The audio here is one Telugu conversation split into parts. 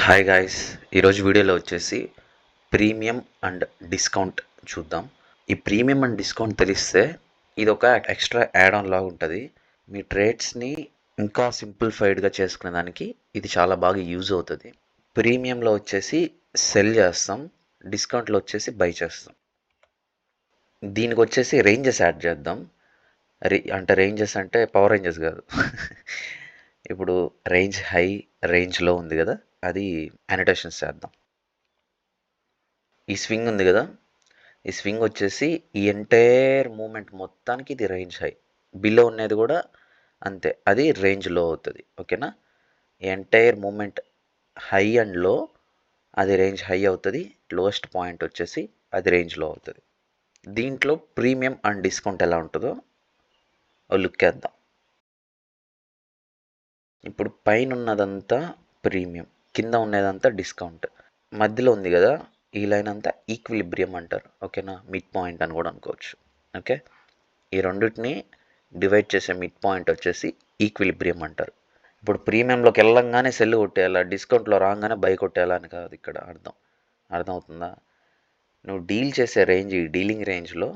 హాయ్ గాయ్స్, ఈరోజు వీడియోలో వచ్చేసి ప్రీమియం అండ్ డిస్కౌంట్ చూద్దాం. ఈ ప్రీమియం అండ్ డిస్కౌంట్ తెలిస్తే ఇది ఒక ఎక్స్ట్రా యాడ్ ఆన్ లాగా ఉంటుంది. మీ ట్రేడ్స్ని ఇంకా సింప్లిఫైడ్గా చేసుకునే దానికి ఇది చాలా బాగా యూజ్ అవుతుంది. ప్రీమియంలో వచ్చేసి సెల్ చేస్తాం, డిస్కౌంట్లో వచ్చేసి బై చేస్తాం. దీనికి వచ్చేసి రేంజెస్ యాడ్ చేద్దాం. రేంజెస్ అంటే పవర్ రేంజెస్ కాదు. ఇప్పుడు రేంజ్ హై, రేంజ్ లో ఉంది కదా, అది అనోటేషన్స్ చేద్దాం. ఈ స్వింగ్ ఉంది కదా, ఈ స్వింగ్ వచ్చేసి ఈ ఎంటైర్ మూమెంట్ మొత్తానికి ఇది రేంజ్ హై, బిలో ఉన్నది కూడా అంతే, అది రేంజ్ లో అవుతుంది. ఓకేనా? ఈ ఎంటైర్ మూమెంట్ హై అండ్ లో అది రేంజ్ హై అవుతుంది, లోయెస్ట్ పాయింట్ వచ్చేసి అది రేంజ్ లో అవుతుంది. దీంట్లో ప్రీమియం అండ్ డిస్కౌంట్ ఎలా ఉంటుందో లుక్ వేద్దాం. ఇప్పుడు పైన ఉన్నదంతా ప్రీమియం, కింద ఉన్నదంతా డిస్కౌంట్, మధ్యలో ఉంది కదా ఈ లైన్ అంతా ఈక్విలిబ్రియం అంటారు. ఓకేనా? మిడ్ పాయింట్ అని కూడా అనుకోవచ్చు. ఓకే, ఈ రెండింటిని డివైడ్ చేసే మిడ్ పాయింట్ వచ్చేసి ఈక్విలిబ్రియం అంటారు. ఇప్పుడు ప్రీమియంలోకి వెళ్ళంగానే సెల్ కొట్టేయాలా, డిస్కౌంట్లో రాగానే బై కొట్టేయాలా అని కాదు ఇక్కడ అర్థమవుతుందా? నువ్వు డీల్ చేసే రేంజ్, ఈ డీలింగ్ రేంజ్లో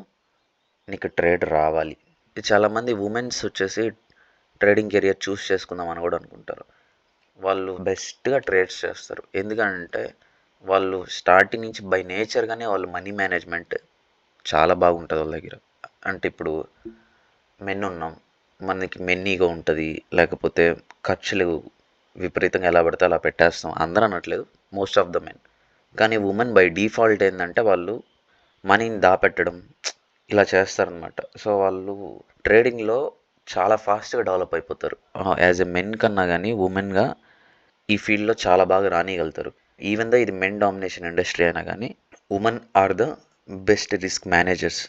నీకు ట్రేడ్ రావాలి. చాలామంది ఉమెన్స్ వచ్చేసి ట్రేడింగ్ కెరియర్ చూస్ చేసుకుందాం అని కూడా అనుకుంటారు. వాళ్ళు బెస్ట్గా ట్రేడ్స్ చేస్తారు. ఎందుకంటే వాళ్ళు స్టార్టింగ్ నుంచి బై నేచర్గానే వాళ్ళు మనీ మేనేజ్మెంట్ చాలా బాగుంటుంది వాళ్ళ దగ్గర. అంటే ఇప్పుడు మెన్ ఉన్నాం, మనకి మెన్నీగా ఉంటుంది, లేకపోతే ఖర్చులు విపరీతంగా ఎలా పడితే అలా పెట్టేస్తాం. అందరూ అనట్లేదు, మోస్ట్ ఆఫ్ ద మెన్. కానీ ఉమెన్ బై డిఫాల్ట్ ఏంటంటే వాళ్ళు మనీని దాపెట్టడం ఇలా చేస్తారనమాట. సో వాళ్ళు ట్రేడింగ్లో చాలా ఫాస్ట్గా డెవలప్ అయిపోతారు. యాజ్ ఎ మెన్ కన్నా కానీ ఉమెన్గా ఈ ఫీల్డ్లో చాలా బాగా రానియగలుగుతారు. ఈవెన్ దో ఇది మెన్ డామినేషన్ ఇండస్ట్రీ అయినా కానీ women are the best risk managers.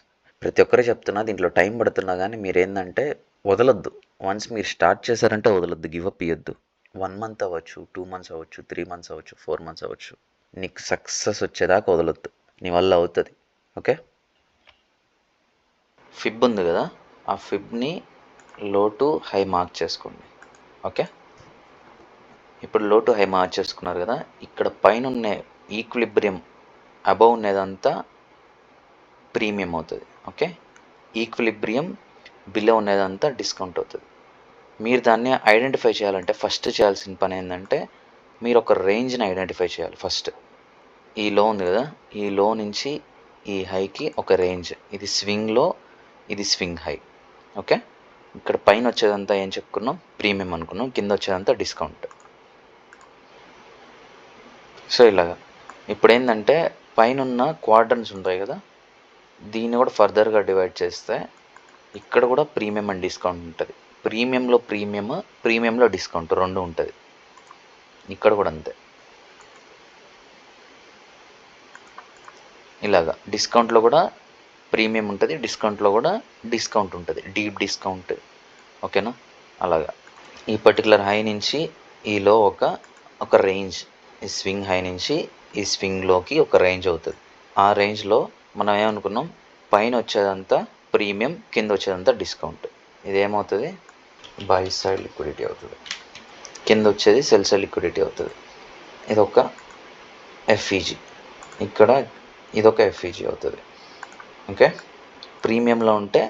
ప్రతి ఒక్కరే చెప్తున్నా, దీంట్లో టైం పడుతున్నా కానీ మీరు ఏంటంటే వదలొద్దు. వన్స్ మీరు స్టార్ట్ చేశారంటే వదలొద్దు, గివప్ ఇవ్వద్దు. 1 మంత్ అవ్వచ్చు, 2 మంత్స్ అవ్వచ్చు, 3 మంత్స్ అవ్వచ్చు, 4 మంత్స్ అవ్వచ్చు, నీకు సక్సెస్ వచ్చేదాకా వదలొద్దు. నీ వల్ల అవుతుంది. ఓకే, ఫిబ్ ఉంది కదా, ఆ ఫిబ్ని లో టు హై మార్క్ చేసుకోండి. ఓకే, ఇప్పుడు లో టు హై మార్క్ చేసుకున్నారు కదా, ఇక్కడ పైన ఉన్న ఈక్విలిబ్రియం అబవ్ ఉన్నదంతా ప్రీమియం అవుతుంది. ఓకే, ఈక్విలిబ్రియం బిలో ఉన్నదంతా డిస్కౌంట్ అవుతుంది. మీరు దాన్ని ఐడెంటిఫై చేయాలంటే ఫస్ట్ చేయాల్సిన పని ఏంటంటే మీరు ఒక రేంజ్ని ఐడెంటిఫై చేయాలి. ఫస్ట్ ఈ లో ఉంది కదా, ఈ లో నుంచి ఈ హైకి ఒక రేంజ్, ఇది స్వింగ్లో, ఇది స్వింగ్ హై. ఓకే, ఇక్కడ పైన వచ్చేదంతా ఏం చెప్పుకున్నాం, ప్రీమియం అనుకున్నాం, కింద వచ్చేదంతా డిస్కౌంట్. సో ఇలాగా ఇప్పుడు ఏంటంటే పైన ఉన్న క్వాడ్రన్స్ ఉంటాయి కదా, దీన్ని కూడా ఫర్దర్గా డివైడ్ చేస్తే ఇక్కడ కూడా ప్రీమియం అండ్ డిస్కౌంట్ ఉంటుంది. ప్రీమియంలో డిస్కౌంట్ రెండు ఉంటుంది. ఇక్కడ కూడా అంతే. ఇలాగా డిస్కౌంట్లో కూడా ప్రీమియం ఉంటుంది, డిస్కౌంట్లో కూడా డిస్కౌంట్ ఉంటుంది, డీప్ డిస్కౌంట్. ఓకేనా? అలాగా ఈ పర్టికులర్ హై నుంచి ఈలో ఒక రేంజ్, ఈ స్వింగ్ హై నుంచి ఈ స్వింగ్లోకి ఒక రేంజ్ అవుతుంది. ఆ రేంజ్లో మనం ఏమనుకున్నాం, పైన వచ్చేదంతా ప్రీమియం, కింద వచ్చేదంతా డిస్కౌంట్. ఇదేమవుతుంది, బై సైడ్ లిక్విడిటీ అవుతుంది, కింద వచ్చేది సెల్ సైడ్ లిక్విడిటీ అవుతుంది. ఇదొక ఎఫ్ఈజీ, ఇక్కడ ఇదొక ఎఫ్ఈజీ అవుతుంది. ఓకే, ప్రీమియంలో ఉంటే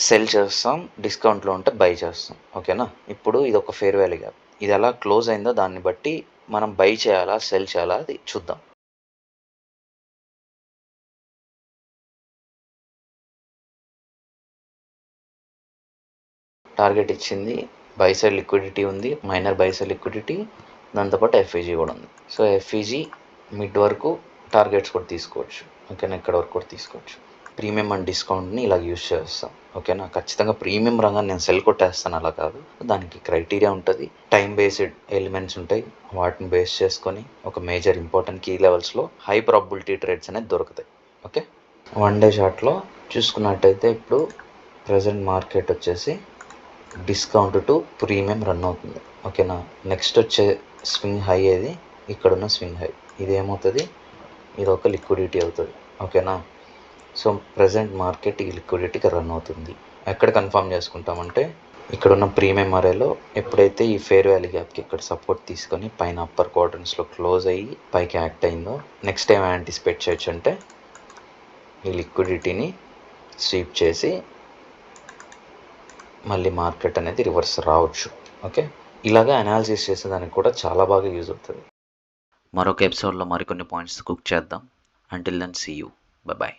సెల్ చేస్తాం, డిస్కౌంట్లో ఉంటే బై చేస్తాం. ఓకేనా? ఇప్పుడు ఇది ఒక ఫేర్ వాల్యూ గ్యాప్, ఇది ఎలా క్లోజ్ అయిందో దాన్ని బట్టి మనం బై చేయాలా సెల్ చేయాలా అది చూద్దాం. టార్గెట్ ఇచ్చింది, బై సైడ్ లిక్విడిటీ ఉంది, మైనర్ బై సైడ్ లిక్విడిటీ, దాంతోపాటు ఎఫ్ఈజీ కూడా ఉంది. సో ఎఫ్ఈజీ మిడ్ వరకు టార్గెట్స్ కూడా తీసుకోవచ్చు. ఓకేనా? ఇక్కడ వరకు కూడా తీసుకోవచ్చు. ప్రీమియం అండ్ డిస్కౌంట్ని ఇలా యూజ్ చేస్తాం. ఓకేనా? ఖచ్చితంగా ప్రీమియం రంగాన్ని నేను సెల్ కొట్టేస్తాను అలా కాదు, దానికి క్రైటీరియా ఉంటుంది, టైం బేస్డ్ ఎలిమెంట్స్ ఉంటాయి. వాటిని బేస్ చేసుకొని ఒక మేజర్ ఇంపార్టెంట్ కీ లెవెల్స్లో హై ప్రాబిలిటీ ట్రేడ్స్ అనేది దొరుకుతాయి. ఓకే, 1 డే చార్ట్లో చూసుకున్నట్టయితే ఇప్పుడు ప్రజెంట్ మార్కెట్ వచ్చేసి డిస్కౌంట్ టు ప్రీమియం రన్ అవుతుంది. ఓకేనా? నెక్స్ట్ వచ్చే స్వింగ్ హై ఏది, ఇక్కడున్న స్వింగ్ హై, ఇది ఏమవుతుంది, ఇది ఒక లిక్విడిటీ అవుతుంది. ఓకేనా? సో ప్రజెంట్ మార్కెట్ ఈ లిక్విడిటీకి రన్ అవుతుంది. ఎక్కడ కన్ఫర్మ్ చేసుకుంటామంటే ఇక్కడ ఉన్న ప్రీమియం అరేలో ఎప్పుడైతే ఈ ఫేర్ వాల్యూ గ్యాప్కి ఇక్కడ సపోర్ట్ తీసుకొని పైన అప్పర్ క్వాడ్రంట్స్లో క్లోజ్ అయ్యి పైకి యాక్ట్ అయిందో నెక్స్ట్ ఏం యాంటిసిపేట్ చేయొచ్చు అంటే ఈ లిక్విడిటీని స్వీప్ చేసి మళ్ళీ మార్కెట్ అనేది రివర్స్ రావచ్చు. ఓకే, ఇలాగా అనాలిసిస్ చేసేదానికి కూడా చాలా బాగా యూజ్ అవుతుంది. మరొక ఎపిసోడ్లో మరికొన్ని పాయింట్స్ కుక్ చేద్దాం. Until then see you. Bye.